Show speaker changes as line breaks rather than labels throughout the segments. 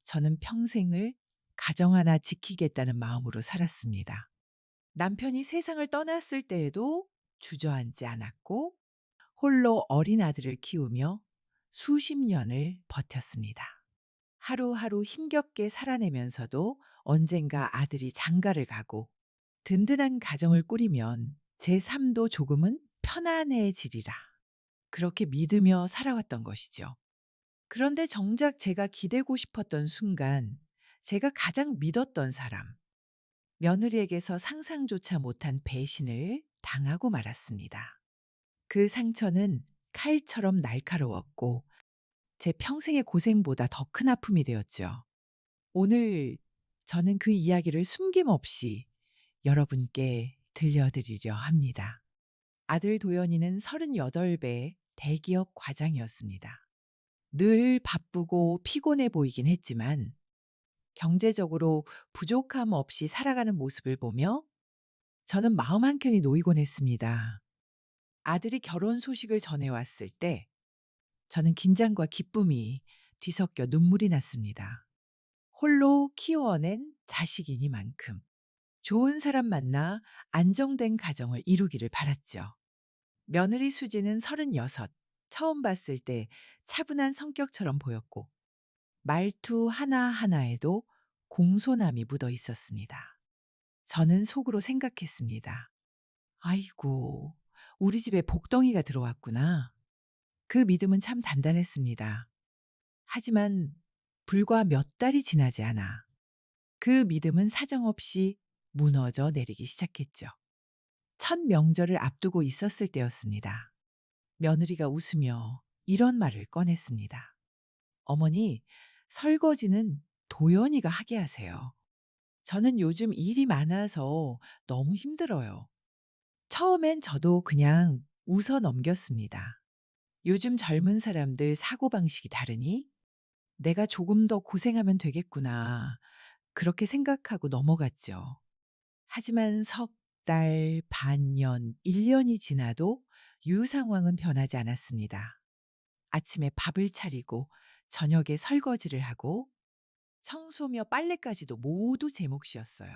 저는 평생을 가정 하나 지키겠다는 마음으로 살았습니다. 남편이 세상을 떠났을 때에도 주저앉지 않았고 홀로 어린 아들을 키우며 수십 년을 버텼습니다. 하루하루 힘겹게 살아내면서도 언젠가 아들이 장가를 가고 든든한 가정을 꾸리면 제 삶도 조금은 편안해지리라. 그렇게 믿으며 살아왔던 것이죠. 그런데 정작 제가 기대고 싶었던 순간, 제가 가장 믿었던 사람, 며느리에게서 상상조차 못한 배신을 당하고 말았습니다. 그 상처는 칼처럼 날카로웠고 제 평생의 고생보다 더 큰 아픔이 되었죠. 오늘 저는 그 이야기를 숨김없이 여러분께 들려드리려 합니다. 아들 도연이는 38배 대기업 과장이었습니다. 늘 바쁘고 피곤해 보이긴 했지만 경제적으로 부족함 없이 살아가는 모습을 보며 저는 마음 한켠이 놓이곤 했습니다. 아들이 결혼 소식을 전해왔을 때 저는 긴장과 기쁨이 뒤섞여 눈물이 났습니다. 홀로 키워낸 자식이니만큼 좋은 사람 만나 안정된 가정을 이루기를 바랐죠. 며느리 수지는 36, 처음 봤을 때 차분한 성격처럼 보였고 말투 하나하나에도 공손함이 묻어 있었습니다. 저는 속으로 생각했습니다. 아이고, 우리 집에 복덩이가 들어왔구나. 그 믿음은 참 단단했습니다. 하지만 불과 몇 달이 지나지 않아 그 믿음은 사정없이 무너져 내리기 시작했죠. 첫 명절을 앞두고 있었을 때였습니다. 며느리가 웃으며 이런 말을 꺼냈습니다. 어머니, 설거지는 도연이가 하게 하세요. 저는 요즘 일이 많아서 너무 힘들어요. 처음엔 저도 그냥 웃어 넘겼습니다. 요즘 젊은 사람들 사고방식이 다르니 내가 조금 더 고생하면 되겠구나. 그렇게 생각하고 넘어갔죠. 하지만 석 달, 반년, 1년이 지나도 상황은 변하지 않았습니다. 아침에 밥을 차리고 저녁에 설거지를 하고 청소며 빨래까지도 모두 제 몫이었어요.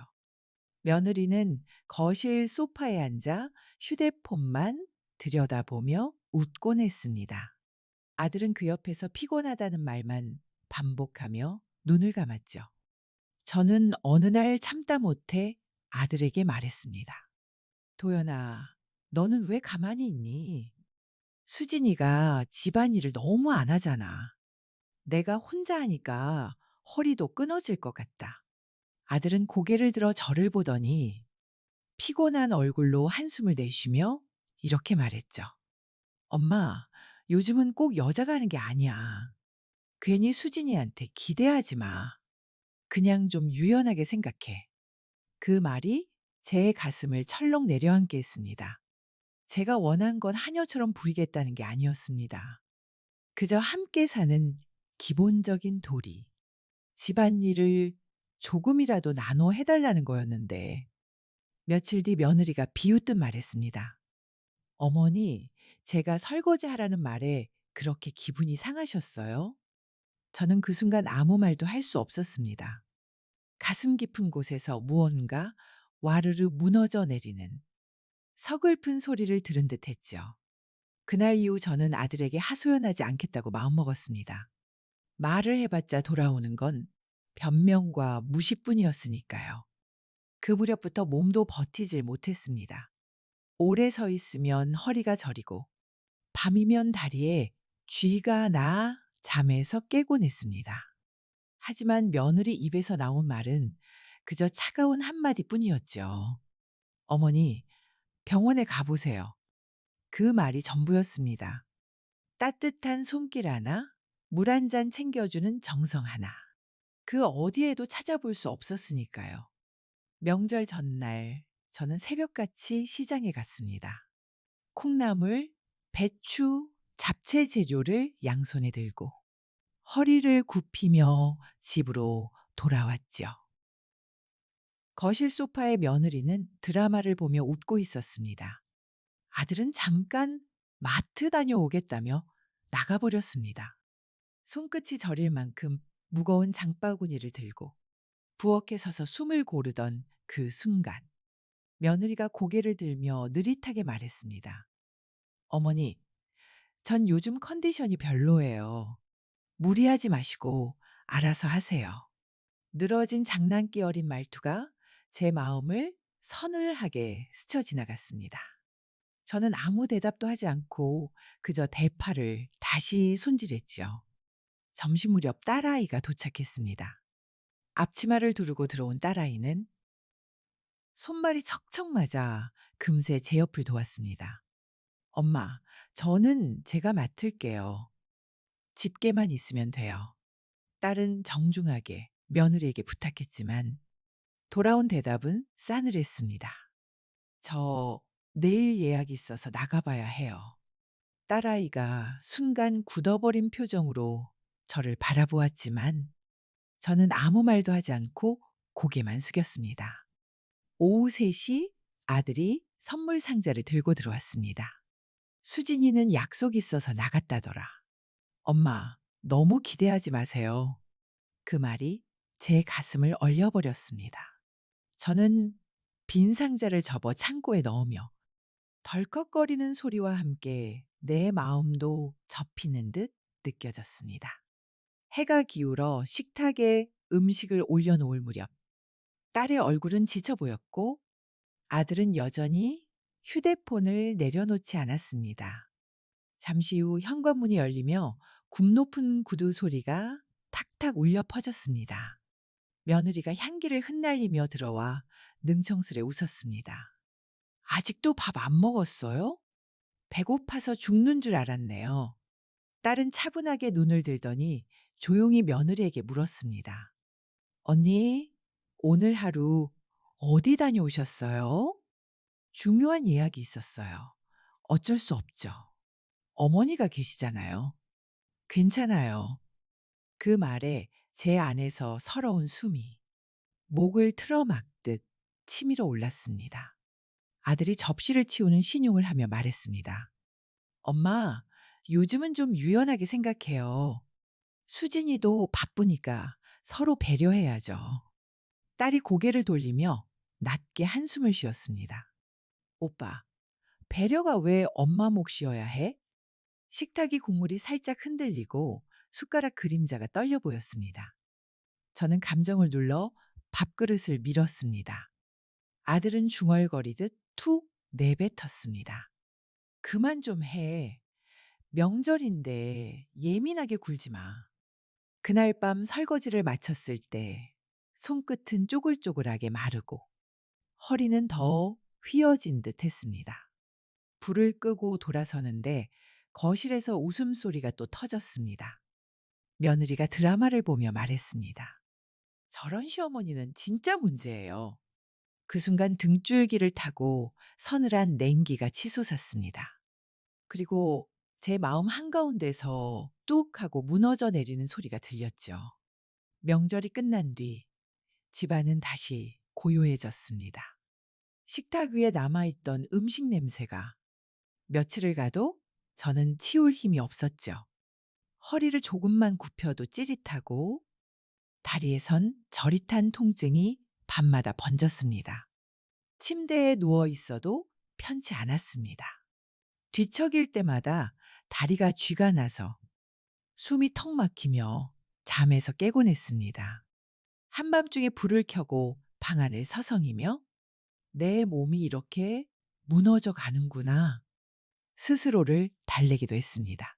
며느리는 거실 소파에 앉아 휴대폰만 들여다보며 웃곤 했습니다. 아들은 그 옆에서 피곤하다는 말만 반복하며 눈을 감았죠. 저는 어느 날 참다 못해 아들에게 말했습니다. 도연아, 너는 왜 가만히 있니? 수진이가 집안일을 너무 안 하잖아. 내가 혼자 하니까 허리도 끊어질 것 같다. 아들은 고개를 들어 저를 보더니 피곤한 얼굴로 한숨을 내쉬며 이렇게 말했죠. 엄마, 요즘은 꼭 여자가 하는 게 아니야. 괜히 수진이한테 기대하지 마. 그냥 좀 유연하게 생각해. 그 말이 제 가슴을 철렁 내려앉게 했습니다. 제가 원한 건 하녀처럼 부리겠다는 게 아니었습니다. 그저 함께 사는 기본적인 도리, 집안일을 조금이라도 나눠 해달라는 거였는데 며칠 뒤 며느리가 비웃듯 말했습니다. 어머니, 제가 설거지 하라는 말에 그렇게 기분이 상하셨어요? 저는 그 순간 아무 말도 할 수 없었습니다. 가슴 깊은 곳에서 무언가 와르르 무너져 내리는 서글픈 소리를 들은 듯 했죠. 그날 이후 저는 아들에게 하소연하지 않겠다고 마음먹었습니다. 말을 해봤자 돌아오는 건 변명과 무시뿐이었으니까요. 그 무렵부터 몸도 버티질 못했습니다. 오래 서 있으면 허리가 저리고 밤이면 다리에 쥐가 나 잠에서 깨곤 했습니다. 하지만 며느리 입에서 나온 말은 그저 차가운 한마디뿐이었죠. 어머니, 병원에 가보세요. 그 말이 전부였습니다. 따뜻한 손길 하나, 물 한 잔 챙겨주는 정성 하나. 그 어디에도 찾아볼 수 없었으니까요. 명절 전날 저는 새벽같이 시장에 갔습니다. 콩나물, 배추, 잡채 재료를 양손에 들고 허리를 굽히며 집으로 돌아왔죠. 거실 소파의 며느리는 드라마를 보며 웃고 있었습니다. 아들은 잠깐 마트 다녀오겠다며 나가버렸습니다. 손끝이 저릴 만큼 무거운 장바구니를 들고 부엌에 서서 숨을 고르던 그 순간 며느리가 고개를 들며 느릿하게 말했습니다. 어머니, 전 요즘 컨디션이 별로예요. 무리하지 마시고 알아서 하세요. 늘어진 장난기 어린 말투가 제 마음을 서늘하게 스쳐 지나갔습니다. 저는 아무 대답도 하지 않고 그저 대파를 다시 손질했지요. 점심 무렵 딸아이가 도착했습니다. 앞치마를 두르고 들어온 딸아이는 손발이 척척 맞아 금세 제 옆을 도왔습니다. 엄마, 저는 제가 맡을게요. 집게만 있으면 돼요. 딸은 정중하게 며느리에게 부탁했지만 돌아온 대답은 싸늘했습니다. 저 내일 예약이 있어서 나가봐야 해요. 딸아이가 순간 굳어버린 표정으로 저를 바라보았지만 저는 아무 말도 하지 않고 고개만 숙였습니다. 오후 3시 아들이 선물 상자를 들고 들어왔습니다. 수진이는 약속 있어서 나갔다더라. 엄마, 너무 기대하지 마세요. 그 말이 제 가슴을 얼려버렸습니다. 저는 빈 상자를 접어 창고에 넣으며 덜컥거리는 소리와 함께 내 마음도 접히는 듯 느껴졌습니다. 해가 기울어 식탁에 음식을 올려놓을 무렵 딸의 얼굴은 지쳐 보였고 아들은 여전히 휴대폰을 내려놓지 않았습니다. 잠시 후 현관문이 열리며 굽 높은 구두 소리가 탁탁 울려 퍼졌습니다. 며느리가 향기를 흩날리며 들어와 능청스레 웃었습니다. 아직도 밥 안 먹었어요? 배고파서 죽는 줄 알았네요. 딸은 차분하게 눈을 들더니 조용히 며느리에게 물었습니다. 언니, 오늘 하루 어디 다녀오셨어요? 중요한 예약이 있었어요. 어쩔 수 없죠. 어머니가 계시잖아요. 괜찮아요. 그 말에 제 안에서 서러운 숨이 목을 틀어막듯 치밀어 올랐습니다. 아들이 접시를 치우는 신용을 하며 말했습니다. 엄마, 요즘은 좀 유연하게 생각해요. 수진이도 바쁘니까 서로 배려해야죠. 딸이 고개를 돌리며 낮게 한숨을 쉬었습니다. 오빠, 배려가 왜 엄마 몫이어야 해? 식탁이 국물이 살짝 흔들리고 숟가락 그림자가 떨려 보였습니다. 저는 감정을 눌러 밥그릇을 밀었습니다. 아들은 중얼거리듯 툭 내뱉었습니다. 그만 좀 해. 명절인데 예민하게 굴지 마. 그날 밤 설거지를 마쳤을 때 손끝은 쪼글쪼글하게 마르고 허리는 더 휘어진 듯 했습니다. 불을 끄고 돌아서는데 거실에서 웃음소리가 또 터졌습니다. 며느리가 드라마를 보며 말했습니다. 저런 시어머니는 진짜 문제예요. 그 순간 등줄기를 타고 서늘한 냉기가 치솟았습니다. 그리고 제 마음 한가운데서 뚝 하고 무너져 내리는 소리가 들렸죠. 명절이 끝난 뒤 집안은 다시 고요해졌습니다. 식탁 위에 남아있던 음식 냄새가 며칠을 가도 저는 치울 힘이 없었죠. 허리를 조금만 굽혀도 찌릿하고 다리에선 저릿한 통증이 밤마다 번졌습니다. 침대에 누워 있어도 편치 않았습니다. 뒤척일 때마다 다리가 쥐가 나서 숨이 턱 막히며 잠에서 깨곤 했습니다. 한밤중에 불을 켜고 방 안을 서성이며 내 몸이 이렇게 무너져 가는구나 스스로를 달래기도 했습니다.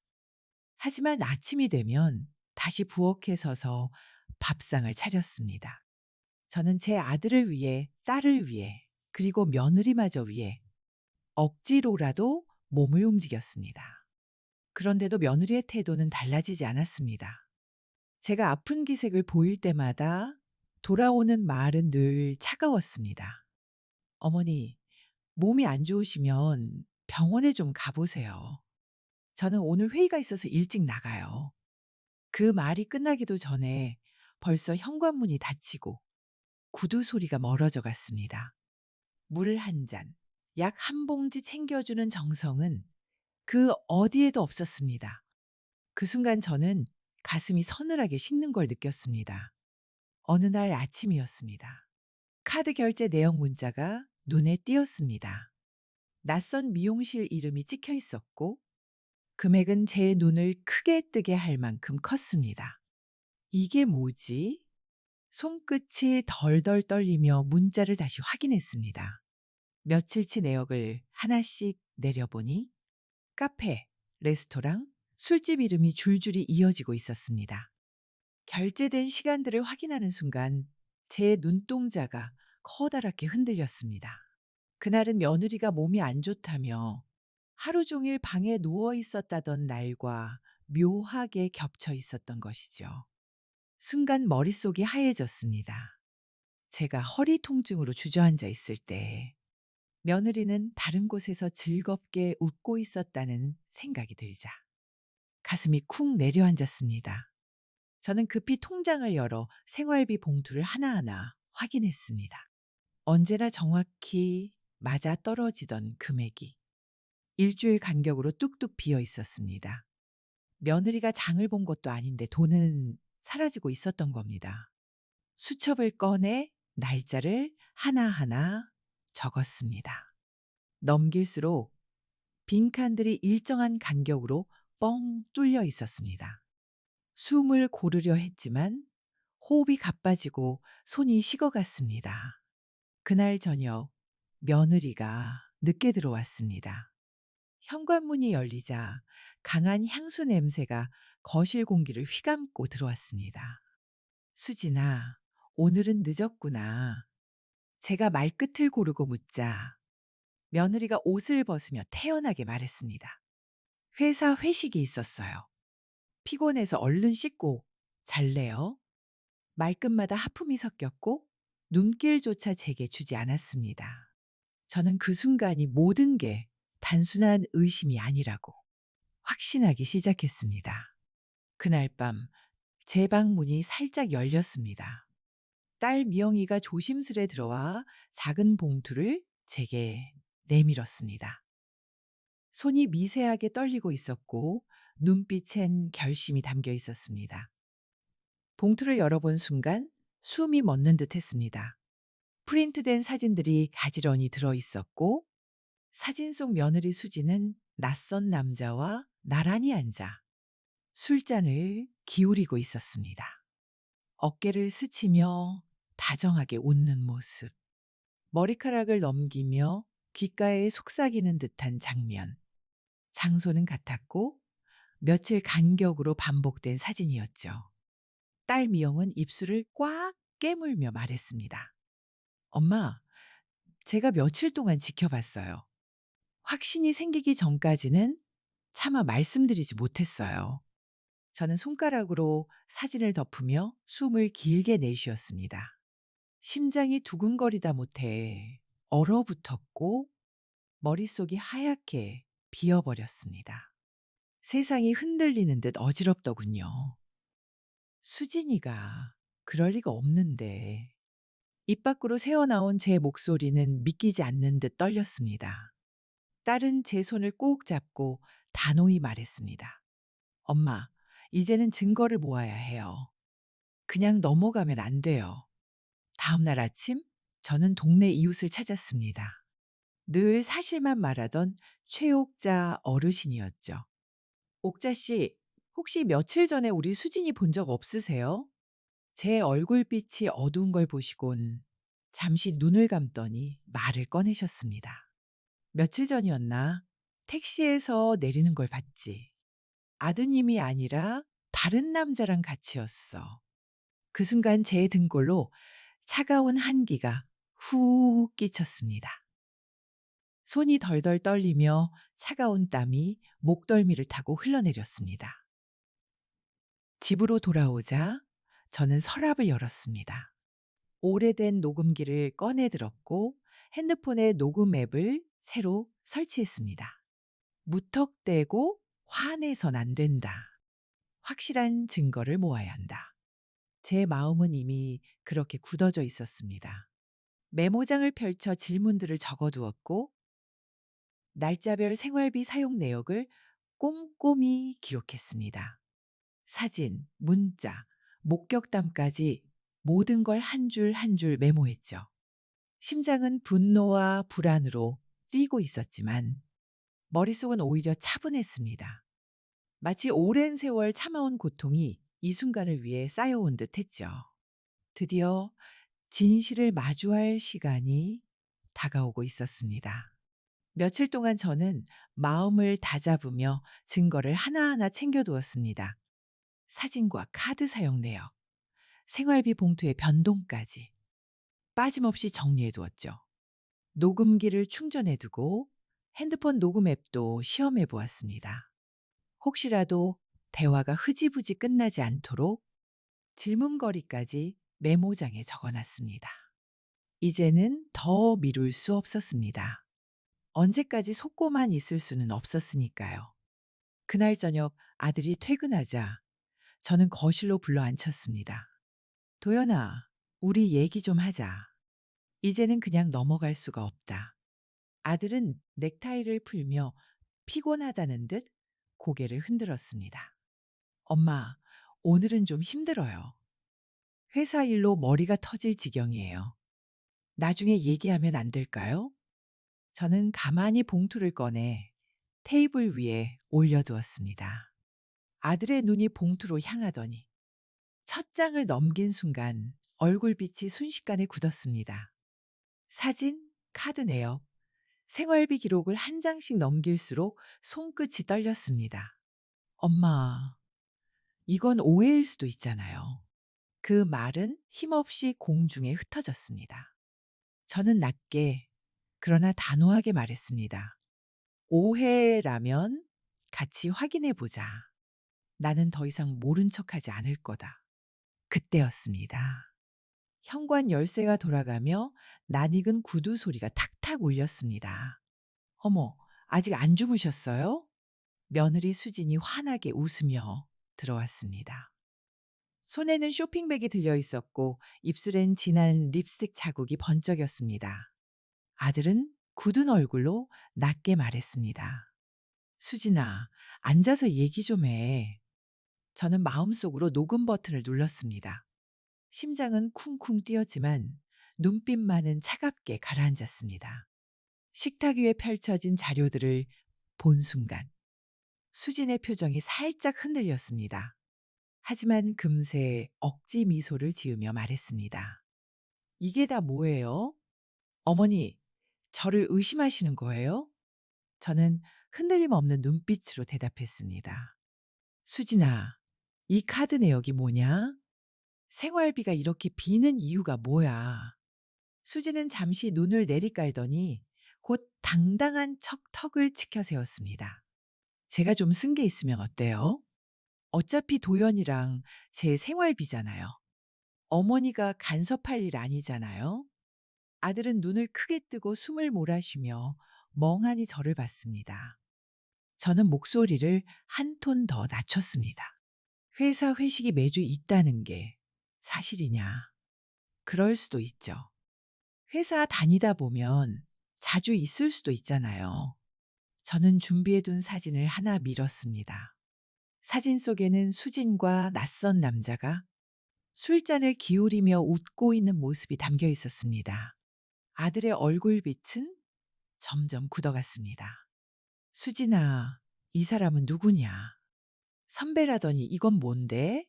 하지만 아침이 되면 다시 부엌에 서서 밥상을 차렸습니다. 저는 제 아들을 위해, 딸을 위해, 그리고 며느리마저 위해 억지로라도 몸을 움직였습니다. 그런데도 며느리의 태도는 달라지지 않았습니다. 제가 아픈 기색을 보일 때마다 돌아오는 말은 늘 차가웠습니다. 어머니, 몸이 안 좋으시면 병원에 좀 가보세요. 저는 오늘 회의가 있어서 일찍 나가요. 그 말이 끝나기도 전에 벌써 현관문이 닫히고 구두 소리가 멀어져 갔습니다. 물 한 잔, 약 한 봉지 챙겨주는 정성은 그 어디에도 없었습니다. 그 순간 저는 가슴이 서늘하게 식는 걸 느꼈습니다. 어느 날 아침이었습니다. 카드 결제 내역 문자가 눈에 띄었습니다. 낯선 미용실 이름이 찍혀 있었고 금액은 제 눈을 크게 뜨게 할 만큼 컸습니다. '이게 뭐지?' 손끝이 덜덜 떨리며 문자를 다시 확인했습니다. 며칠치 내역을 하나씩 내려보니 카페, 레스토랑, 술집 이름이 줄줄이 이어지고 있었습니다. 결제된 시간들을 확인하는 순간 제 눈동자가 커다랗게 흔들렸습니다. 그날은 며느리가 몸이 안 좋다며 하루 종일 방에 누워 있었다던 날과 묘하게 겹쳐 있었던 것이죠. 순간 머릿속이 하얘졌습니다. 제가 허리 통증으로 주저앉아 있을 때 며느리는 다른 곳에서 즐겁게 웃고 있었다는 생각이 들자 가슴이 쿵 내려앉았습니다. 저는 급히 통장을 열어 생활비 봉투를 하나하나 확인했습니다. 언제나 정확히 맞아 떨어지던 금액이 일주일 간격으로 뚝뚝 비어 있었습니다. 며느리가 장을 본 것도 아닌데 돈은 사라지고 있었던 겁니다. 수첩을 꺼내 날짜를 하나하나 적었습니다. 넘길수록 빈칸들이 일정한 간격으로 뻥 뚫려 있었습니다. 숨을 고르려 했지만 호흡이 가빠지고 손이 식어갔습니다. 그날 저녁 며느리가 늦게 들어왔습니다. 현관문이 열리자 강한 향수 냄새가 거실 공기를 휘감고 들어왔습니다. "수진아, 오늘은 늦었구나." 제가 말끝을 고르고 묻자 며느리가 옷을 벗으며 태연하게 말했습니다. "회사 회식이 있었어요. 피곤해서 얼른 씻고 잘래요?" 말끝마다 하품이 섞였고 눈길조차 제게 주지 않았습니다. 저는 그 순간이 모든 게 단순한 의심이 아니라고 확신하기 시작했습니다. 그날 밤 제 방 문이 살짝 열렸습니다. 딸 미영이가 조심스레 들어와 작은 봉투를 제게 내밀었습니다. 손이 미세하게 떨리고 있었고 눈빛엔 결심이 담겨 있었습니다. 봉투를 열어본 순간 숨이 멎는 듯 했습니다. 프린트된 사진들이 가지런히 들어 있었고 사진 속 며느리 수지는 낯선 남자와 나란히 앉아 술잔을 기울이고 있었습니다. 어깨를 스치며 다정하게 웃는 모습, 머리카락을 넘기며 귓가에 속삭이는 듯한 장면. 장소는 같았고 며칠 간격으로 반복된 사진이었죠. 딸 미영은 입술을 꽉 깨물며 말했습니다. "엄마, 제가 며칠 동안 지켜봤어요. 확신이 생기기 전까지는 차마 말씀드리지 못했어요." 저는 손가락으로 사진을 덮으며 숨을 길게 내쉬었습니다. 심장이 두근거리다 못해 얼어붙었고 머릿속이 하얗게 비어버렸습니다. 세상이 흔들리는 듯 어지럽더군요. 수진이가 그럴 리가 없는데. 입 밖으로 새어나온 제 목소리는 믿기지 않는 듯 떨렸습니다. 딸은 제 손을 꼭 잡고 단호히 말했습니다. "엄마, 이제는 증거를 모아야 해요. 그냥 넘어가면 안 돼요." 다음 날 아침 저는 동네 이웃을 찾았습니다. 늘 사실만 말하던 최옥자 어르신이었죠. "옥자 씨, 혹시 며칠 전에 우리 수진이 본 적 없으세요?" 제 얼굴빛이 어두운 걸 보시곤 잠시 눈을 감더니 말을 꺼내셨습니다. "며칠 전이었나? 택시에서 내리는 걸 봤지. 아드님이 아니라 다른 남자랑 같이였어." 그 순간 제 등골로 차가운 한기가 훅 끼쳤습니다. 손이 덜덜 떨리며 차가운 땀이 목덜미를 타고 흘러내렸습니다. 집으로 돌아오자 저는 서랍을 열었습니다. 오래된 녹음기를 꺼내 들었고 핸드폰에 녹음 앱을 새로 설치했습니다. 무턱대고 화내선 안 된다. 확실한 증거를 모아야 한다. 제 마음은 이미 그렇게 굳어져 있었습니다. 메모장을 펼쳐 질문들을 적어두었고 날짜별 생활비 사용 내역을 꼼꼼히 기록했습니다. 사진, 문자, 목격담까지 모든 걸 한 줄 한 줄 메모했죠. 심장은 분노와 불안으로 뛰고 있었지만 머릿속은 오히려 차분했습니다. 마치 오랜 세월 참아온 고통이 이 순간을 위해 쌓여온 듯 했죠. 드디어 진실을 마주할 시간이 다가오고 있었습니다. 며칠 동안 저는 마음을 다잡으며 증거를 하나하나 챙겨두었습니다. 사진과 카드 사용 내역, 생활비 봉투의 변동까지 빠짐없이 정리해두었죠. 녹음기를 충전해두고 핸드폰 녹음 앱도 시험해 보았습니다. 혹시라도 대화가 흐지부지 끝나지 않도록 질문거리까지 메모장에 적어놨습니다. 이제는 더 미룰 수 없었습니다. 언제까지 속고만 있을 수는 없었으니까요. 그날 저녁 아들이 퇴근하자 저는 거실로 불러 앉혔습니다. 도연아, 우리 얘기 좀 하자. 이제는 그냥 넘어갈 수가 없다. 아들은 넥타이를 풀며 피곤하다는 듯 고개를 흔들었습니다. 엄마, 오늘은 좀 힘들어요. 회사 일로 머리가 터질 지경이에요. 나중에 얘기하면 안 될까요? 저는 가만히 봉투를 꺼내 테이블 위에 올려두었습니다. 아들의 눈이 봉투로 향하더니 첫 장을 넘긴 순간 얼굴빛이 순식간에 굳었습니다. 사진, 카드 내역, 생활비 기록을 한 장씩 넘길수록 손끝이 떨렸습니다. 엄마, 이건 오해일 수도 있잖아요. 그 말은 힘없이 공중에 흩어졌습니다. 저는 낮게 그러나 단호하게 말했습니다. 오해라면 같이 확인해 보자. 나는 더 이상 모른 척하지 않을 거다. 그때였습니다. 현관 열쇠가 돌아가며 낯익은 구두 소리가 탁탁 울렸습니다. 어머, 아직 안 주무셨어요? 며느리 수진이 환하게 웃으며 들어왔습니다. 손에는 쇼핑백이 들려 있었고 입술엔 진한 립스틱 자국이 번쩍였습니다. 아들은 굳은 얼굴로 낮게 말했습니다. 수진아, 앉아서 얘기 좀 해. 저는 마음속으로 녹음 버튼을 눌렀습니다. 심장은 쿵쿵 뛰었지만 눈빛만은 차갑게 가라앉았습니다. 식탁 위에 펼쳐진 자료들을 본 순간 수진의 표정이 살짝 흔들렸습니다. 하지만 금세 억지 미소를 지으며 말했습니다. 이게 다 뭐예요? 어머니, 저를 의심하시는 거예요? 저는 흔들림 없는 눈빛으로 대답했습니다. 수진아, 이 카드 내역이 뭐냐? 생활비가 이렇게 비는 이유가 뭐야? 수진은 잠시 눈을 내리깔더니 곧 당당한 척 턱을 치켜 세웠습니다. 제가 좀 쓴 게 있으면 어때요? 어차피 도연이랑 제 생활비잖아요. 어머니가 간섭할 일 아니잖아요. 아들은 눈을 크게 뜨고 숨을 몰아쉬며 멍하니 저를 봤습니다. 저는 목소리를 한 톤 더 낮췄습니다. 회사 회식이 매주 있다는 게 사실이냐? 그럴 수도 있죠. 회사 다니다 보면 자주 있을 수도 있잖아요. 저는 준비해둔 사진을 하나 밀었습니다. 사진 속에는 수진과 낯선 남자가 술잔을 기울이며 웃고 있는 모습이 담겨 있었습니다. 아들의 얼굴빛은 점점 굳어갔습니다. 수진아, 이 사람은 누구냐? 선배라더니 이건 뭔데?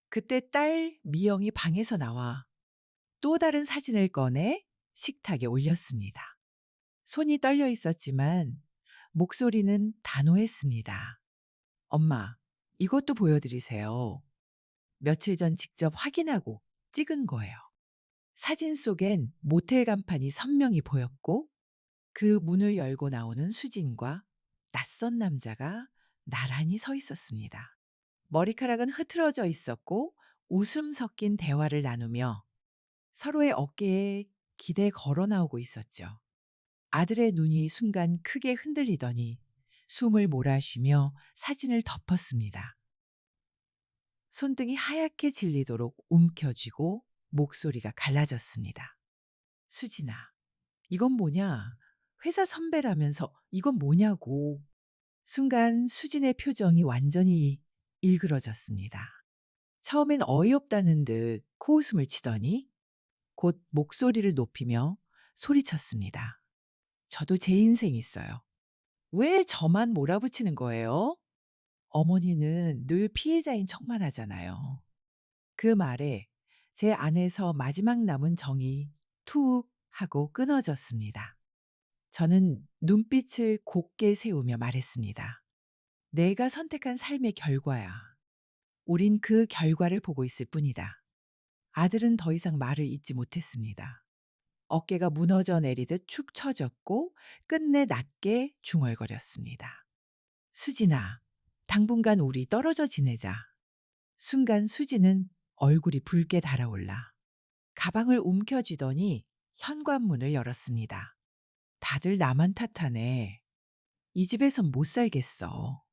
그때 딸 미영이 방에서 나와 또 다른 사진을 꺼내 식탁에 올렸습니다. 손이 떨려 있었지만 목소리는 단호했습니다. 엄마, 이것도 보여드리세요. 며칠 전 직접 확인하고 찍은 거예요. 사진 속엔 모텔 간판이 선명히 보였고 그 문을 열고 나오는 수진과 낯선 남자가 나란히 서 있었습니다. 머리카락은 흐트러져 있었고 웃음 섞인 대화를 나누며 서로의 어깨에 기대 걸어 나오고 있었죠. 아들의 눈이 순간 크게 흔들리더니 숨을 몰아쉬며 사진을 덮었습니다. 손등이 하얗게 질리도록 움켜쥐고 목소리가 갈라졌습니다. 수진아, 이건 뭐냐? 회사 선배라면서 이건 뭐냐고. 순간 수진의 표정이 완전히 일그러졌습니다. 처음엔 어이없다는 듯 코웃음을 치더니 곧 목소리를 높이며 소리쳤습니다. 저도 제 인생 있어요. 왜 저만 몰아붙이는 거예요? 어머니는 늘 피해자인 척만 하잖아요. 그 말에 제 안에서 마지막 남은 정이 툭 하고 끊어졌습니다. 저는 눈빛을 곱게 세우며 말했습니다. 내가 선택한 삶의 결과야. 우린 그 결과를 보고 있을 뿐이다. 아들은 더 이상 말을 잇지 못했습니다. 어깨가 무너져 내리듯 축 처졌고 끝내 낮게 중얼거렸습니다. 수진아, 당분간 우리 떨어져 지내자. 순간 수지는 얼굴이 붉게 달아올라 가방을 움켜쥐더니 현관문을 열었습니다. 다들 나만 탓하네. 이 집에선 못 살겠어.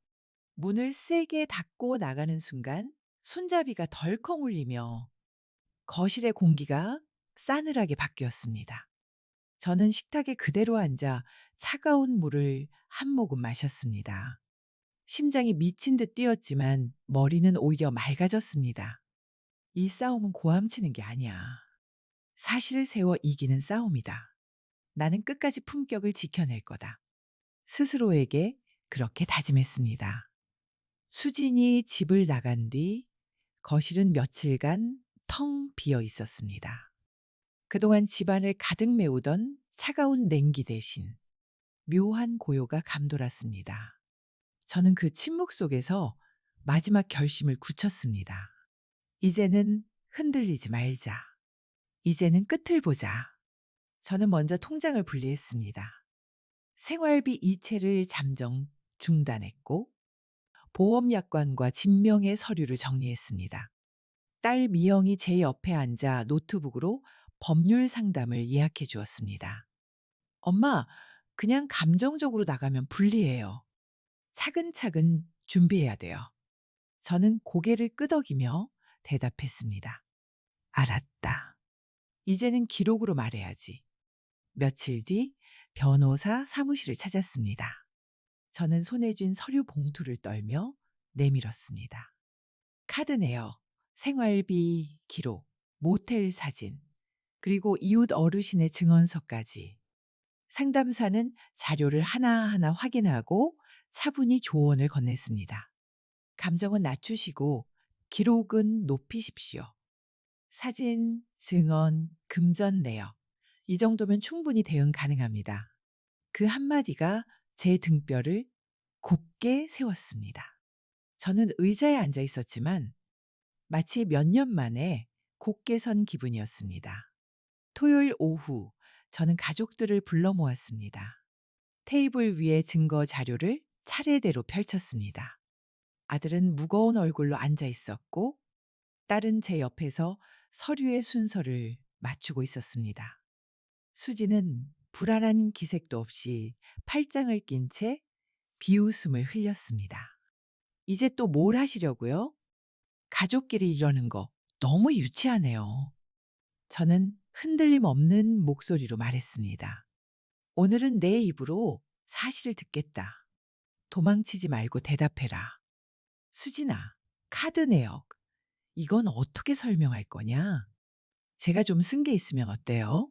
문을 세게 닫고 나가는 순간 손잡이가 덜컹 울리며 거실의 공기가 싸늘하게 바뀌었습니다. 저는 식탁에 그대로 앉아 차가운 물을 한 모금 마셨습니다. 심장이 미친 듯 뛰었지만 머리는 오히려 맑아졌습니다. 이 싸움은 고함치는 게 아니야. 사실을 세워 이기는 싸움이다. 나는 끝까지 품격을 지켜낼 거다. 스스로에게 그렇게 다짐했습니다. 수진이 집을 나간 뒤 거실은 며칠간 텅 비어 있었습니다. 그동안 집안을 가득 메우던 차가운 냉기 대신 묘한 고요가 감돌았습니다. 저는 그 침묵 속에서 마지막 결심을 굳혔습니다. 이제는 흔들리지 말자. 이제는 끝을 보자. 저는 먼저 통장을 분리했습니다. 생활비 이체를 잠정 중단했고 보험약관과 진명의 서류를 정리했습니다. 딸 미영이 제 옆에 앉아 노트북으로 법률 상담을 예약해 주었습니다. 엄마, 그냥 감정적으로 나가면 불리해요. 차근차근 준비해야 돼요. 저는 고개를 끄덕이며 대답했습니다. 알았다. 이제는 기록으로 말해야지. 며칠 뒤 변호사 사무실을 찾았습니다. 저는 손에 쥔 서류 봉투를 떨며 내밀었습니다. 카드 내역, 생활비 기록, 모텔 사진, 그리고 이웃 어르신의 증언서까지. 상담사는 자료를 하나하나 확인하고 차분히 조언을 건넸습니다. 감정은 낮추시고 기록은 높이십시오. 사진, 증언, 금전 내역. 이 정도면 충분히 대응 가능합니다. 그 한마디가 제 등뼈를 곱게 세웠습니다. 저는 의자에 앉아 있었지만 마치 몇 년 만에 곧게 선 기분이었습니다. 토요일 오후 저는 가족들을 불러 모았습니다. 테이블 위에 증거 자료를 차례대로 펼쳤습니다. 아들은 무거운 얼굴로 앉아 있었고 딸은 제 옆에서 서류의 순서를 맞추고 있었습니다. 수지는 불안한 기색도 없이 팔짱을 낀 채 비웃음을 흘렸습니다. 이제 또 뭘 하시려고요? 가족끼리 이러는 거 너무 유치하네요. 저는 흔들림 없는 목소리로 말했습니다. 오늘은 내 입으로 사실을 듣겠다. 도망치지 말고 대답해라. 수진아, 카드 내역. 이건 어떻게 설명할 거냐? 제가 좀 쓴 게 있으면 어때요?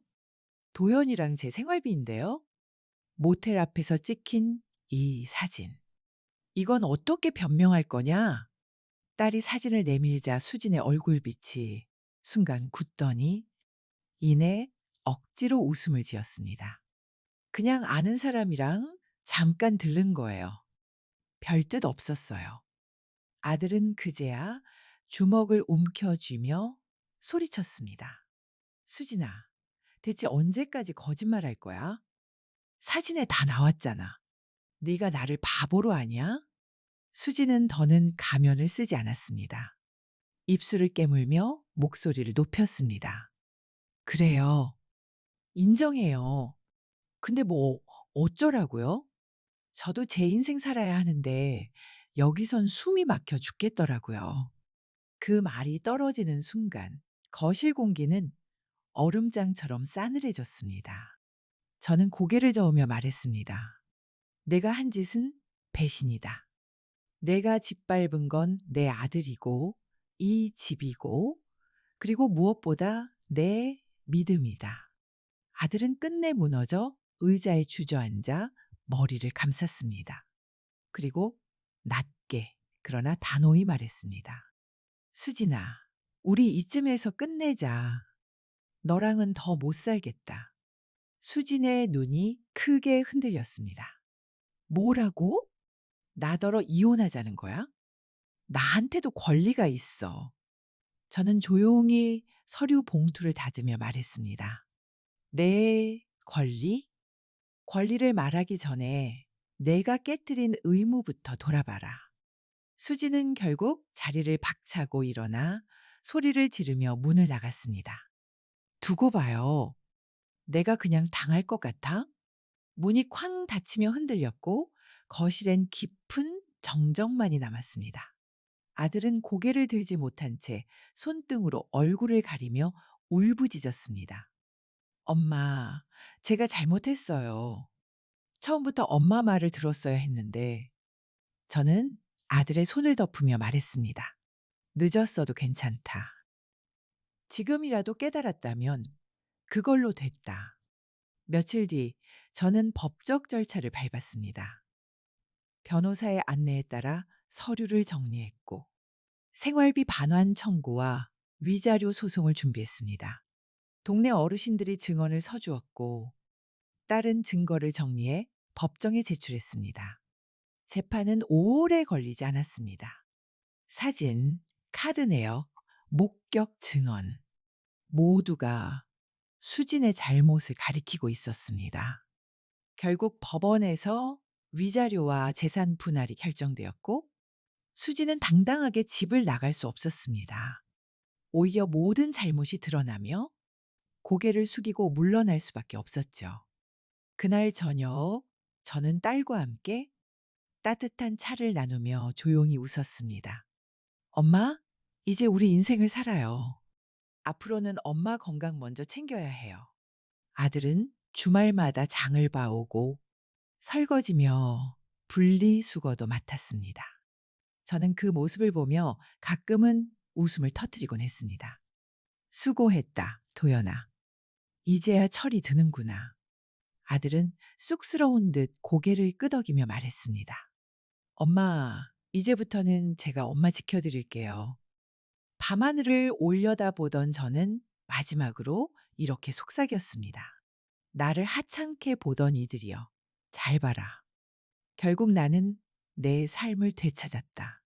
도연이랑 제 생활비인데요. 모텔 앞에서 찍힌 이 사진. 이건 어떻게 변명할 거냐? 딸이 사진을 내밀자 수진의 얼굴빛이 순간 굳더니 이내 억지로 웃음을 지었습니다. 그냥 아는 사람이랑 잠깐 들른 거예요. 별뜻 없었어요. 아들은 그제야 주먹을 움켜쥐며 소리쳤습니다. 수진아, 대체 언제까지 거짓말할 거야? 사진에 다 나왔잖아. 네가 나를 바보로 아냐? 수지는 더는 가면을 쓰지 않았습니다. 입술을 깨물며 목소리를 높였습니다. 그래요. 인정해요. 근데 뭐 어쩌라고요? 저도 제 인생 살아야 하는데 여기선 숨이 막혀 죽겠더라고요. 그 말이 떨어지는 순간 거실 공기는 얼음장처럼 싸늘해졌습니다. 저는 고개를 저으며 말했습니다. 내가 한 짓은 배신이다. 내가 짓밟은 건 내 아들이고 이 집이고 그리고 무엇보다 내 믿음이다. 아들은 끝내 무너져 의자에 주저앉아 머리를 감쌌습니다. 그리고 낮게 그러나 단호히 말했습니다. 수진아, 우리 이쯤에서 끝내자. 너랑은 더 못 살겠다. 수진의 눈이 크게 흔들렸습니다. 뭐라고? 나더러 이혼하자는 거야? 나한테도 권리가 있어. 저는 조용히 서류 봉투를 닫으며 말했습니다. 내 권리? 권리를 말하기 전에 내가 깨뜨린 의무부터 돌아봐라. 수지는 결국 자리를 박차고 일어나 소리를 지르며 문을 나갔습니다. 두고 봐요. 내가 그냥 당할 것 같아? 문이 쾅 닫히며 흔들렸고 거실엔 깊은 정적만이 남았습니다. 아들은 고개를 들지 못한 채 손등으로 얼굴을 가리며 울부짖었습니다. 엄마, 제가 잘못했어요. 처음부터 엄마 말을 들었어야 했는데 저는 아들의 손을 덮으며 말했습니다. 늦었어도 괜찮다. 지금이라도 깨달았다면 그걸로 됐다. 며칠 뒤 저는 법적 절차를 밟았습니다. 변호사의 안내에 따라 서류를 정리했고 생활비 반환 청구와 위자료 소송을 준비했습니다. 동네 어르신들이 증언을 서주었고 딸은 증거를 정리해 법정에 제출했습니다. 재판은 오래 걸리지 않았습니다. 사진, 카드 내역, 목격 증언 모두가 수진의 잘못을 가리키고 있었습니다. 결국 법원에서 위자료와 재산 분할이 결정되었고 수지는 당당하게 집을 나갈 수 없었습니다. 오히려 모든 잘못이 드러나며 고개를 숙이고 물러날 수밖에 없었죠. 그날 저녁 저는 딸과 함께 따뜻한 차를 나누며 조용히 웃었습니다. 엄마, 이제 우리 인생을 살아요. 앞으로는 엄마 건강 먼저 챙겨야 해요. 아들은 주말마다 장을 봐오고 설거지며 분리수거도 맡았습니다. 저는 그 모습을 보며 가끔은 웃음을 터뜨리곤 했습니다. 수고했다, 도연아. 이제야 철이 드는구나. 아들은 쑥스러운 듯 고개를 끄덕이며 말했습니다. 엄마, 이제부터는 제가 엄마 지켜드릴게요. 밤하늘을 올려다보던 저는 마지막으로 이렇게 속삭였습니다. 나를 하찮게 보던 이들이여, 잘 봐라. 결국 나는 내 삶을 되찾았다.